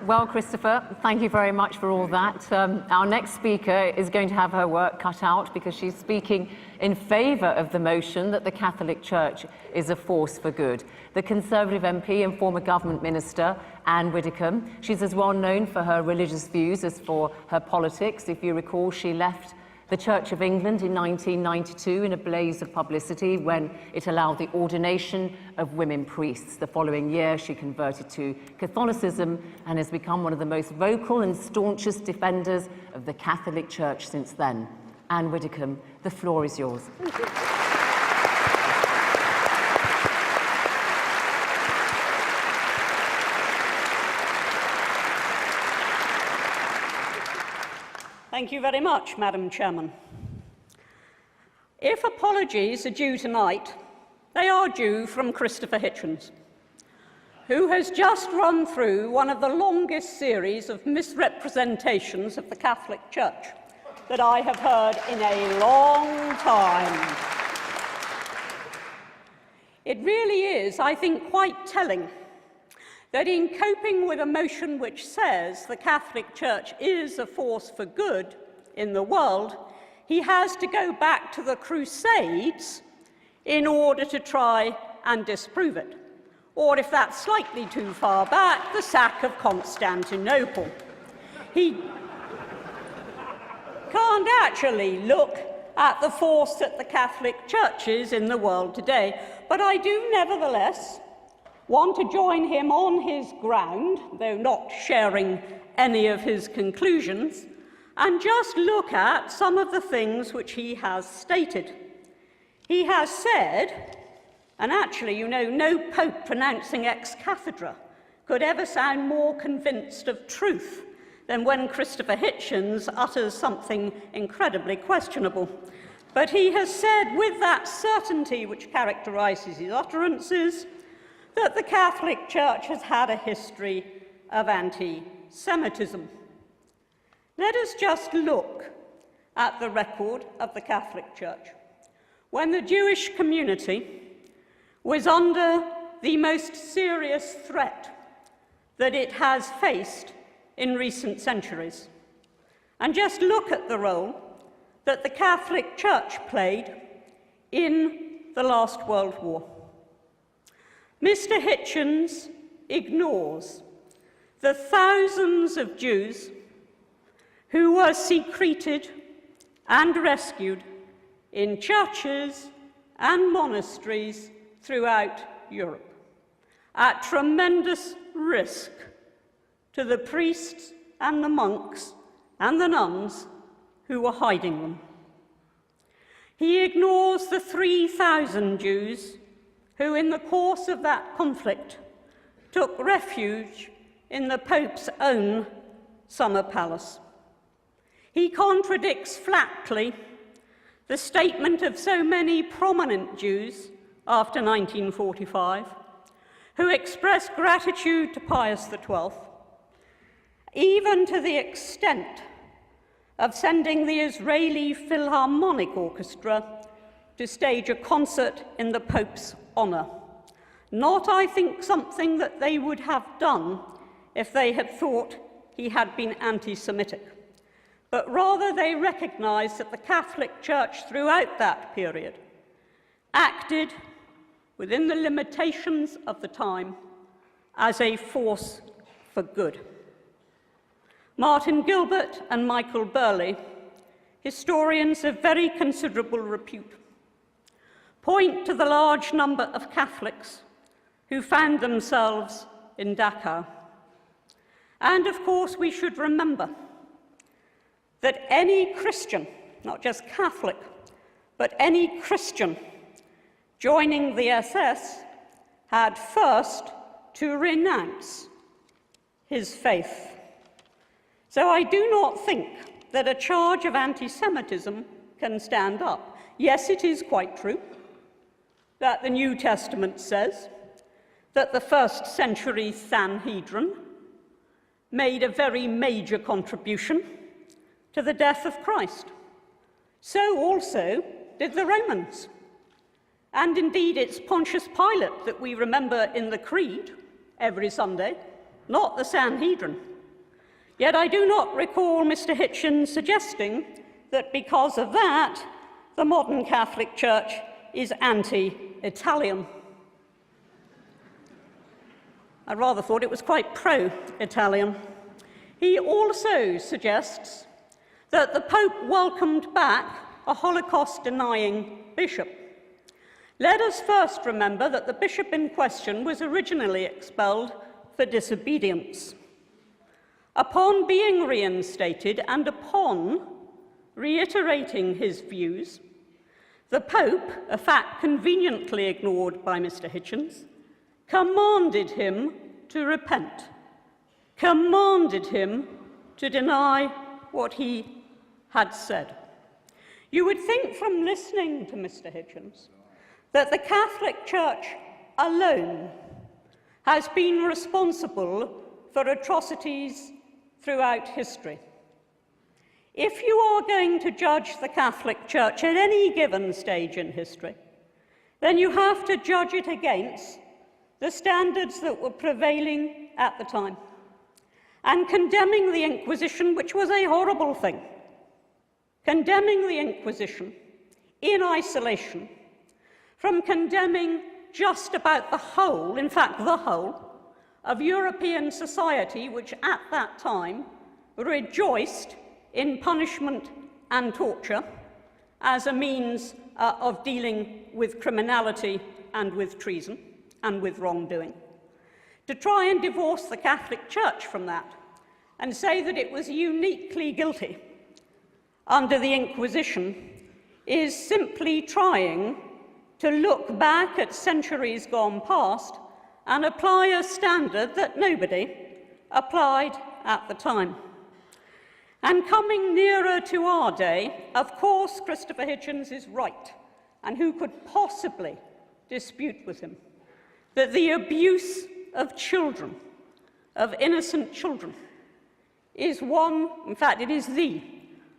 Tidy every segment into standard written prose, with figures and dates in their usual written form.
Well, Christopher, thank you very much for all that. Our next speaker is going to have her work cut out because she's speaking in favour of the motion that the Catholic Church is a force for good. The Conservative MP and former government minister, Anne Widdecombe, she's as well known for her religious views as for her politics. If you recall, she left the Church of England in 1992 in a blaze of publicity when it allowed the ordination of women priests. The following year, she converted to Catholicism and has become one of the most vocal and staunchest defenders of the Catholic Church since then. Anne Widdecombe, the floor is yours. Thank you. Thank you very much, Madam Chairman. If apologies are due tonight, they are due from Christopher Hitchens, who has just run through one of the longest series of misrepresentations of the Catholic Church that I have heard in a long time. It really is, I think, quite telling that in coping with a motion which says the Catholic Church is a force for good in the world, he has to go back to the Crusades in order to try and disprove it. Or, if that's slightly too far back, the sack of Constantinople. He can't actually look at the force that the Catholic Church is in the world today, but I do nevertheless want to join him on his ground, though not sharing any of his conclusions, and just look at some of the things which he has stated. He has said, and actually, you know, no pope pronouncing ex cathedra could ever sound more convinced of truth than when Christopher Hitchens utters something incredibly questionable. But he has said, with that certainty which characterises his utterances, that the Catholic Church has had a history of anti-Semitism. Let us just look at the record of the Catholic Church. When the Jewish community was under the most serious threat that it has faced in recent centuries, and just look at the role that the Catholic Church played in the last World War. Mr. Hitchens ignores the thousands of Jews who were secreted and rescued in churches and monasteries throughout Europe, at tremendous risk to the priests and the monks and the nuns who were hiding them. He ignores the 3,000 Jews who, in the course of that conflict, took refuge in the Pope's own summer palace. He contradicts flatly the statement of so many prominent Jews after 1945, who expressed gratitude to Pius XII, even to the extent of sending the Israeli Philharmonic Orchestra to stage a concert in the Pope's honour. Not, I think, something that they would have done if they had thought he had been anti-Semitic, but rather they recognised that the Catholic Church throughout that period acted within the limitations of the time as a force for good. Martin Gilbert and Michael Burley, historians of very considerable repute, point to the large number of Catholics who found themselves in Dachau. And of course, we should remember that any Christian, not just Catholic, but any Christian joining the SS had first to renounce his faith. So I do not think that a charge of anti-Semitism can stand up. Yes, it is quite true that the New Testament says that the first century Sanhedrin made a very major contribution to the death of Christ. So also did the Romans. And indeed, it's Pontius Pilate that we remember in the Creed every Sunday, not the Sanhedrin. Yet I do not recall Mr. Hitchens suggesting that because of that, the modern Catholic Church is anti-Italian. I rather thought it was quite pro-Italian. He also suggests that the Pope welcomed back a Holocaust-denying bishop. Let us first remember that the bishop in question was originally expelled for disobedience. Upon being reinstated and upon reiterating his views, the Pope, a fact conveniently ignored by Mr. Hitchens, commanded him to repent, commanded him to deny what he had said. You would think from listening to Mr. Hitchens that the Catholic Church alone has been responsible for atrocities throughout history. If you are going to judge the Catholic Church at any given stage in history, then you have to judge it against the standards that were prevailing at the time, and condemning the Inquisition, which was a horrible thing, condemning the Inquisition in isolation from condemning just about the whole, in fact the whole, of European society, which at that time rejoiced in punishment and torture as a means of dealing with criminality and with treason and with wrongdoing. To try and divorce the Catholic Church from that and say that it was uniquely guilty under the Inquisition is simply trying to look back at centuries gone past and apply a standard that nobody applied at the time. And coming nearer to our day, of course, Christopher Hitchens is right, and who could possibly dispute with him, that the abuse of children, of innocent children, is one, in fact, it is the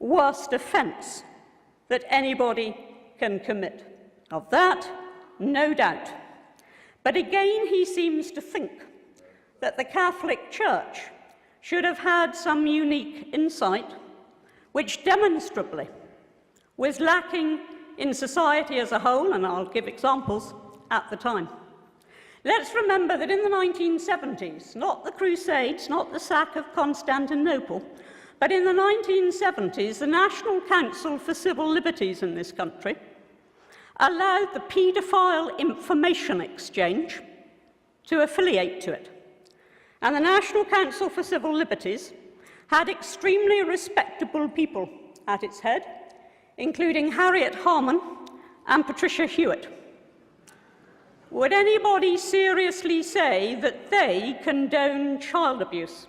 worst offence that anybody can commit. Of that, no doubt. But again, he seems to think that the Catholic Church should have had some unique insight, which demonstrably was lacking in society as a whole, and I'll give examples at the time. Let's remember that in the 1970s, not the Crusades, not the sack of Constantinople, but in the 1970s, the National Council for Civil Liberties in this country allowed the paedophile information exchange to affiliate to it. And the National Council for Civil Liberties had extremely respectable people at its head, including Harriet Harman and Patricia Hewitt. Would anybody seriously say that they condone child abuse?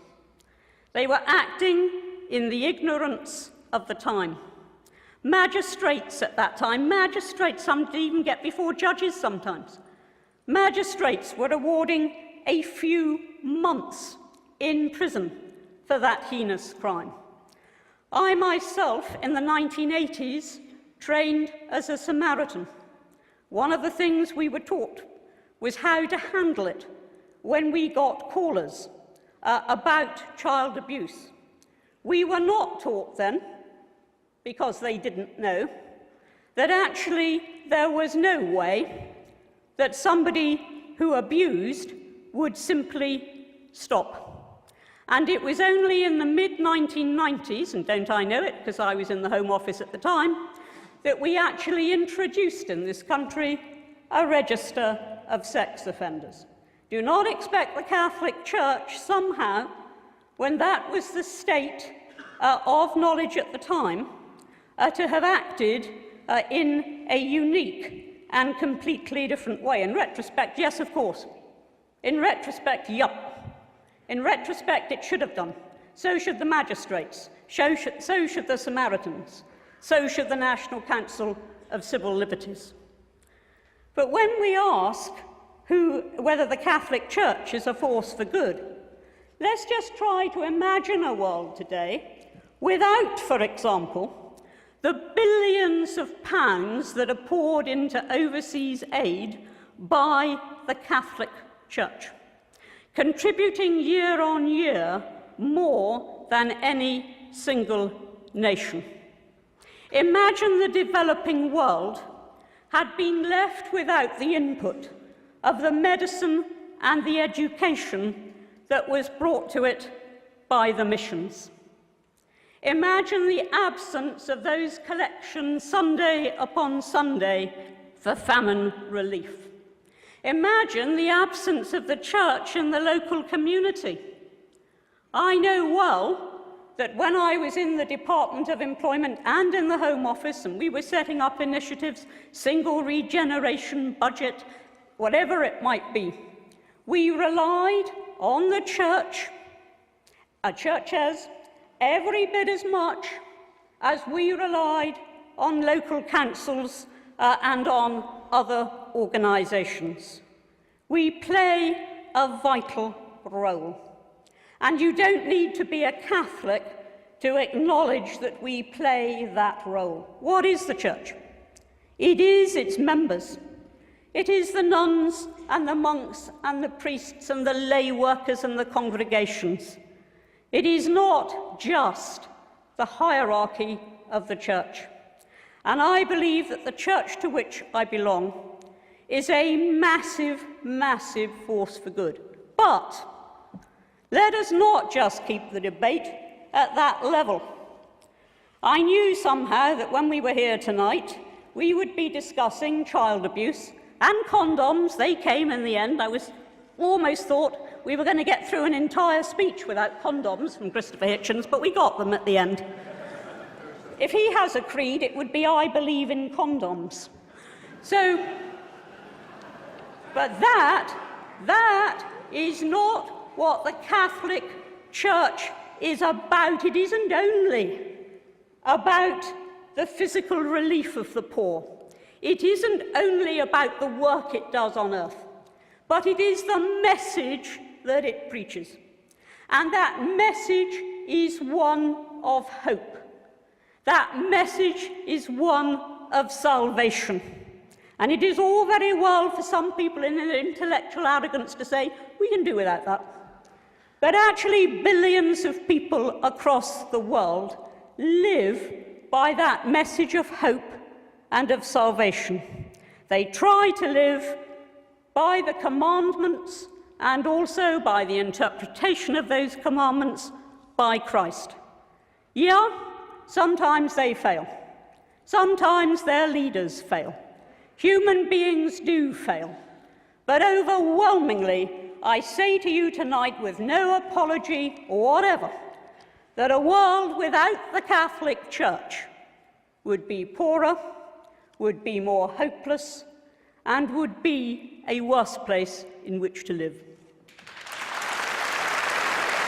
They were acting in the ignorance of the time. Magistrates at that time, some didn't even get before judges sometimes. Magistrates were awarding a few months in prison for that heinous crime. I myself, in the 1980s, trained as a Samaritan. One of the things we were taught was how to handle it when we got callers about child abuse. We were not taught then, because they didn't know, that actually there was no way that somebody who abused would simply stop. And it was only in the mid-1990s, and don't I know it because I was in the Home Office at the time, that we actually introduced in this country a register of sex offenders. Do not expect the Catholic Church somehow, when that was the state of knowledge at the time, to have acted in a unique and completely different way. In retrospect, yes, of course. In retrospect, yup. In retrospect, it should have done. So should the magistrates. So should the Samaritans. So should the National Council of Civil Liberties. But when we ask whether the Catholic Church is a force for good, let's just try to imagine a world today without, for example, the billions of pounds that are poured into overseas aid by the Catholic Church. contributing year on year more than any single nation. Imagine the developing world had been left without the input of the medicine and the education that was brought to it by the missions. Imagine the absence of those collections Sunday upon Sunday for famine relief. Imagine the absence of the church in the local community. I know well that when I was in the Department of Employment and in the Home Office, and we were setting up initiatives, single regeneration budget, whatever it might be, we relied on the church, churches, every bit as much as we relied on local councils and on other organisations. We play a vital role. And you don't need to be a Catholic to acknowledge that we play that role. What is the church? It is its members. It is the nuns and the monks and the priests and the lay workers and the congregations. It is not just the hierarchy of the church. And I believe that the church to which I belong is a massive, massive force for good. But let us not just keep the debate at that level. I knew somehow that when we were here tonight, we would be discussing child abuse and condoms. They came in the end. I almost thought we were going to get through an entire speech without condoms from Christopher Hitchens, but we got them at the end. If he has a creed, it would be, I believe in condoms. But that is not what the Catholic Church is about. It isn't only about the physical relief of the poor. It isn't only about the work it does on earth, but it is the message that it preaches. And that message is one of hope. That message is one of salvation. And it is all very well for some people in their intellectual arrogance to say, we can do without that. But actually, billions of people across the world live by that message of hope and of salvation. They try to live by the commandments and also by the interpretation of those commandments by Christ. Yeah, sometimes they fail. Sometimes their leaders fail. Human beings do fail. But overwhelmingly, I say to you tonight with no apology or whatever, that a world without the Catholic Church would be poorer, would be more hopeless, and would be a worse place in which to live.